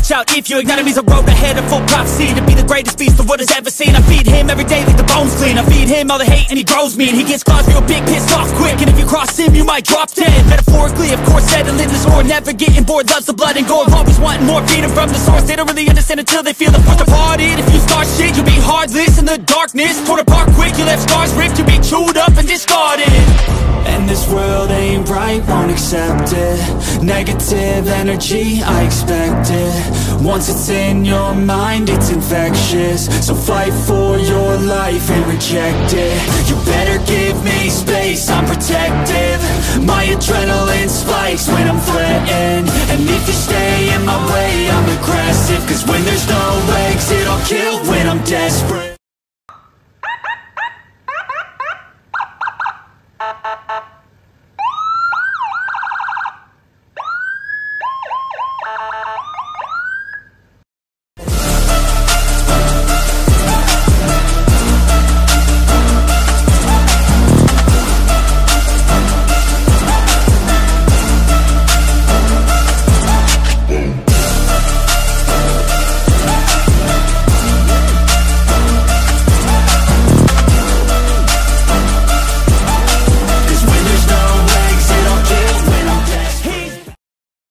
watch out if your enemy's a road ahead of full prophecy. To be the greatest beast the world has ever seen. I feed him every day like the bones clean. I feed him all the hate and he grows me. And he gets claws real big, pissed off quick. And if you cross him you might drop dead. Metaphorically of course settling the score. Never getting bored, loves the blood and gore. Always wanting more, feeding from the source. They don't really understand until they feel the force departed. If you start shit you'll be heartless in the darkness. Torn apart quick, you left scars ripped. You'll be chewed up and discarded. And this world ain't right, won't accept it. Negative energy, I expect it. Once it's in your mind, it's infectious. So fight for your life and reject it. You better give me space, I'm protective. My adrenaline spikes when I'm threatened. And if you stay in